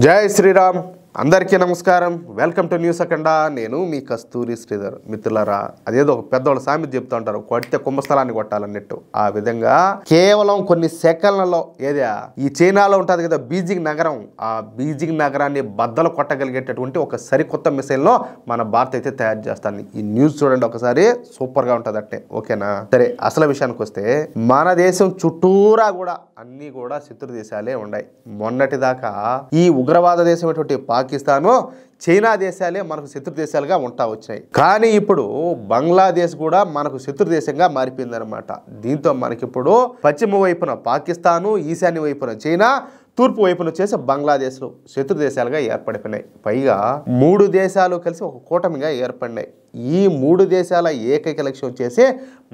జై శ్రీరామ్ అందరికీ నమస్కారం. వెల్కమ్ టు న్యూస్ అఖండ. నేను మీ కస్తూరి శ్రీధర్. మిత్రులారా, అదేదో పెద్దవాళ్ళు సామెత చెప్తూ ఉంటారు, కొడితే కుంభస్థలాన్ని కొట్టాలన్నట్టు. ఆ విధంగా కేవలం కొన్ని సెకండ్లలో ఈ చైనాలో ఉంటుంది కదా బీజింగ్ నగరం, ఆ బీజింగ్ నగరాన్ని బద్దలు కొట్టగలిగేటటువంటి ఒక సరికొత్త మిసైల్ను మన భారత్ అయితే తయారు చేస్తాను. ఈ న్యూస్ చూడండి ఒకసారి, సూపర్ గా ఉంటుంది అట్టే. ఓకేనా? సరే, అసలు విషయానికి వస్తే మన దేశం చుట్టూరా కూడా అన్ని కూడా శత్రు దేశాలే ఉన్నాయి. మొన్నటి దాకా ఈ ఉగ్రవాద దేశం పాకిస్తాను, చైనా దేశాలే మనకు శత్రు దేశాలుగా ఉంటా వచ్చాయి. కానీ ఇప్పుడు బంగ్లాదేశ్ కూడా మనకు శత్రు దేశంగా మారిపోయిందనమాట. దీంతో మనకిప్పుడు పశ్చిమ వైపున పాకిస్తాను, ఈశాన్య వైపున చైనా, తూర్పు వైపున వచ్చేసి బంగ్లాదేశ్లు శత్రు దేశాలుగా ఏర్పడిపోయినాయి. పైగా 3 దేశాలు కలిసి ఒక కూటమిగా ఏర్పడినాయి. ఈ 3 దేశాల ఏకైక లక్ష్యం వచ్చేసి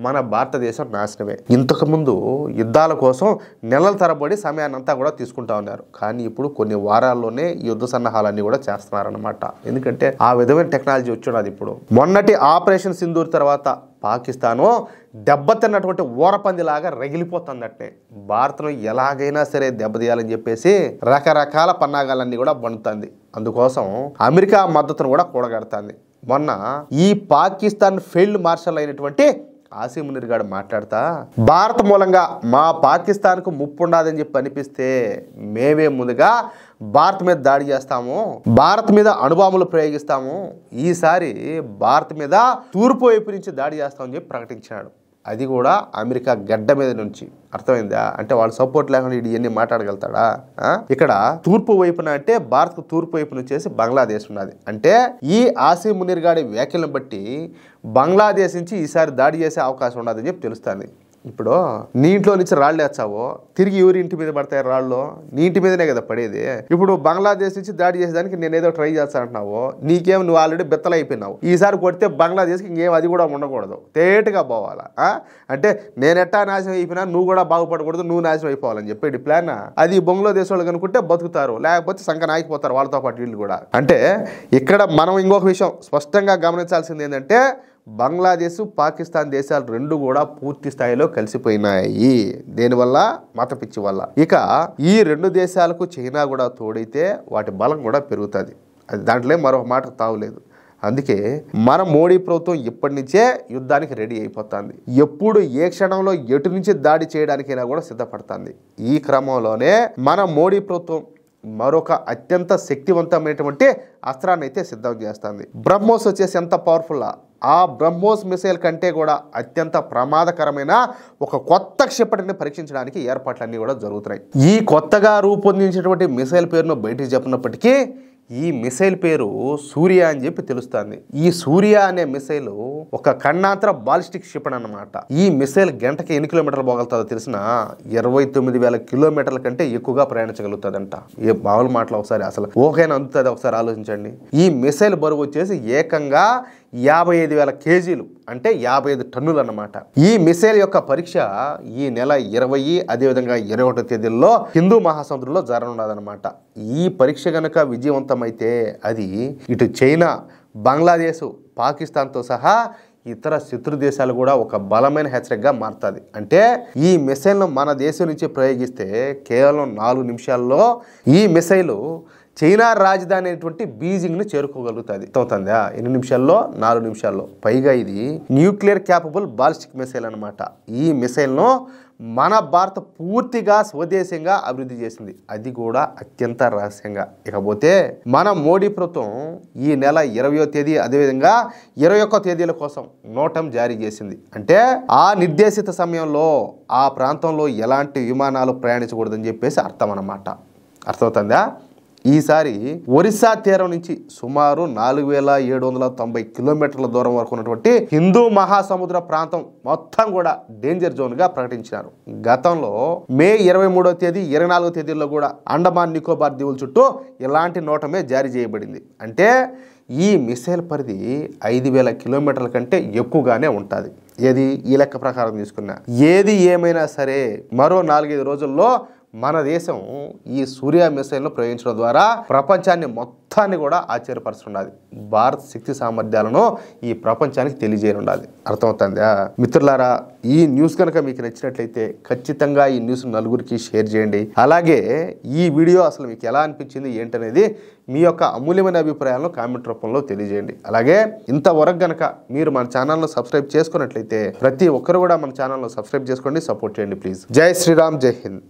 మన భారతదేశం నాశనమే. ఇంతకుముందు యుద్ధాల కోసం నెలల తరబడి సమయాన్నంతా కూడా తీసుకుంటా ఉన్నారు. కానీ ఇప్పుడు కొన్ని వారాల్లోనే యుద్ధ సన్నాహాలన్నీ కూడా చేస్తున్నారనమాట. ఎందుకంటే ఆ విధమైన టెక్నాలజీ వచ్చున్నది. ఇప్పుడు మొన్నటి ఆపరేషన్ సింధూర్ తర్వాత పాకిస్తాను దెబ్బతిన్నటువంటి ఊరపందిలాగా రగిలిపోతుందట్టే. భారత్ను ఎలాగైనా సరే దెబ్బతీయాలని చెప్పేసి రకరకాల పన్నాగాలన్నీ కూడా బండుతుంది. అందుకోసం అమెరికా మద్దతును కూడా కూడగడుతుంది. మొన్న ఈ పాకిస్తాన్ ఫీల్డ్ మార్షల్ అయినటువంటి ఆసిమ్ మునీర్ గారు మాట్లాడతా, భారత్ మూలంగా మా పాకిస్తాన్కు ముప్పు ఉండదని చెప్పి అనిపిస్తే మేమే ముందుగా భారత్ మీద దాడి చేస్తాము, భారత్ మీద అణుబాంబులు ప్రయోగిస్తాము, ఈసారి భారత్ మీద తూర్పు వైపు నుంచి దాడి చేస్తామని చెప్పి ప్రకటించాడు. అది కూడా అమెరికా గడ్డ మీద నుంచి. అర్థమైందా? అంటే వాళ్ళ సపోర్ట్ లేకుండా ఇవన్నీ మాట్లాడగలుగుతాడా? ఇక్కడ తూర్పు వైపున అంటే భారత్కు తూర్పు వైపున వచ్చేసి బంగ్లాదేశ్ ఉన్నది. అంటే ఈ ఆసిమ్ మునీర్ గారి వ్యాఖ్యలను బట్టి బంగ్లాదేశ్ నుంచి ఈసారి దాడి చేసే అవకాశం ఉండదని చెప్పి తెలుస్తుంది. ఇప్పుడు నీ ఇంట్లో నుంచి రాళ్ళు వేస్తావో తిరిగి ఎవరి ఇంటి మీద పడతాయి రాళ్ళు? నీ ఇంటి మీదనే కదా పడేది. ఇప్పుడు బంగ్లాదేశ్ నుంచి దాడి చేసేదానికి నేను ఏదో ట్రై చేస్తానంటున్నావు, నీకేం నువ్వు ఆల్రెడీ బెత్తలైపోయినావు. ఈసారి కొడితే బంగ్లాదేశ్కి ఇంకేం అది కూడా ఉండకూడదు, తేటగా పోవాలా. అంటే నేను ఎట్టా నాశనం అయిపోయినా నువ్వు కూడా బాగుపడకూడదు, నువ్వు నాశనం అయిపోవాలని చెప్పేది ప్లాన్. అది బంగ్లాదేశ్ వాళ్ళు కనుకుంటే బతుకుతారు, లేకపోతే సంకన ఆగిపోతారు వాళ్ళతో పాటు వీళ్ళు కూడా. అంటే ఇక్కడ మనం ఇంకొక విషయం స్పష్టంగా గమనించాల్సింది ఏంటంటే బంగ్లాదేశ్, పాకిస్తాన్ దేశాలు రెండు కూడా పూర్తి స్థాయిలో కలిసిపోయినాయి. దేనివల్ల? మత పిచ్చి వల్ల. ఇక ఈ 2 దేశాలకు చైనా కూడా తోడైతే వాటి బలం కూడా పెరుగుతుంది. అది దాంట్లో మరొక మాట తావులేదు. అందుకే మన మోడీ ప్రభుత్వం ఇప్పటి నుంచే యుద్ధానికి రెడీ అయిపోతుంది. ఎప్పుడు ఏ క్షణంలో ఎటు నుంచి దాడి చేయడానికైనా కూడా సిద్ధపడుతుంది. ఈ క్రమంలోనే మన మోడీ ప్రభుత్వం మరొక అత్యంత శక్తివంతమైనటువంటి అస్త్రాన్ని అయితే సిద్ధం చేస్తుంది. బ్రహ్మోస్ వచ్చేసి ఎంత పవర్ఫుల్! ఆ బ్రహ్మోస్ మిసైల్ కంటే కూడా అత్యంత ప్రమాదకరమైన ఒక కొత్త క్షిపణిని పరీక్షించడానికి ఏర్పాట్లన్నీ కూడా జరుగుతున్నాయి. ఈ కొత్తగా రూపొందించినటువంటి మిసైల్ పేరును బయటికి చెప్పినప్పటికీ ఈ మిసైల్ పేరు సూర్య అని చెప్పి తెలుస్తుంది. ఈ సూర్య అనే మిసైల్ ఒక ఖండాంతర బాలిస్టిక్ క్షిపణి అన్నమాట. ఈ మిసైల్ గంటకి ఎన్ని కిలోమీటర్లు పోగలుగుతుందో తెలిసిన 29,000 కిలోమీటర్ల కంటే ఎక్కువగా ప్రయాణించగలుగుతుందంట. ఏ మామూలు మాటలు ఒకసారి అసలు ఓకేనా అందుతుంది? ఒకసారి ఆలోచించండి. ఈ మిసైల్ బరువు వచ్చేసి ఏకంగా 55,000 కేజీలు, అంటే 55 టన్నులు అన్నమాట. ఈ మిసైల్ యొక్క పరీక్ష ఈ నెల 20 అదేవిధంగా 21 తేదీల్లో హిందూ మహాసముద్రంలో జరగనున్నదన్నమాట. ఈ పరీక్ష కనుక విజయవంతమైతే అది ఇటు చైనా, బంగ్లాదేశ్, పాకిస్తాన్తో సహా ఇతర శత్రు దేశాలు కూడా ఒక బలమైన హెచ్చరికగా మారుతుంది. అంటే ఈ మిసైల్ను మన దేశం నుంచి ప్రయోగిస్తే కేవలం 4 నిమిషాల్లో ఈ మిసైల్ చైనా రాజధాని అయినటువంటి బీజింగ్ను చేరుకోగలుగుతుంది. అవుతుందా? ఎన్ని నిమిషాల్లో? 4 నిమిషాల్లో. పైగా ఇది న్యూక్లియర్ క్యాపబుల్ బాలిస్టిక్ మిసైల్ అనమాట. ఈ మిసైల్ను మన భారత్ పూర్తిగా స్వదేశంగా అభివృద్ధి చేసింది, అది కూడా అత్యంత రహస్యంగా. ఇకపోతే మన మోడీ ప్రభుత్వం ఈ నెల 20వ తేదీ అదేవిధంగా 21వ తేదీల కోసం నోటం జారీ చేసింది. అంటే ఆ నిర్దేశిత సమయంలో ఆ ప్రాంతంలో ఎలాంటి విమానాలు ప్రయాణించకూడదని చెప్పేసి అర్థం అన్నమాట. అర్థమవుతుందా? ఈసారి ఒరిస్సా తీరం నుంచి సుమారు 4,790 కిలోమీటర్ల దూరం వరకు ఉన్నటువంటి హిందూ మహాసముద్ర ప్రాంతం మొత్తం కూడా డేంజర్ జోన్ గా ప్రకటించారు. గతంలో మే 23వ తేదీ 24వ తేదీల్లో కూడా అండమాన్ నికోబార్ దీవుల చుట్టూ ఇలాంటి నోటమే జారీ చేయబడింది. అంటే ఈ మిసైల్ పరిధి 5,000 కిలోమీటర్ల కంటే ఎక్కువగానే ఉంటుంది. ఏది ఈ లెక్క ప్రకారం తీసుకున్నా. ఏది ఏమైనా సరే మరో 4-5 రోజుల్లో మన దేశం ఈ సూర్య మిసైల్ను ప్రయోగించడం ద్వారా ప్రపంచాన్ని మొత్తాన్ని కూడా ఆశ్చర్యపరుస్తున్నది. భారత్ శక్తి సామర్థ్యాలను ఈ ప్రపంచానికి తెలియజేయనున్నది. అర్థమవుతుందా మిత్రులారా? ఈ న్యూస్ కనుక మీకు నచ్చినట్లయితే ఖచ్చితంగా ఈ న్యూస్ నలుగురికి షేర్ చేయండి. అలాగే ఈ వీడియో అసలు మీకు ఎలా అనిపించింది ఏంటనేది మీ యొక్క అమూల్యమైన అభిప్రాయాలను కామెంట్ రూపంలో తెలియజేయండి. అలాగే ఇంతవరకు గనక మీరు మన ఛానల్ను సబ్స్క్రైబ్ చేసుకున్నట్లయితే ప్రతి ఒక్కరు కూడా మన ఛానల్ను సబ్స్క్రైబ్ చేసుకోండి, సపోర్ట్ చేయండి ప్లీజ్. జై శ్రీరామ్, జై హింద్.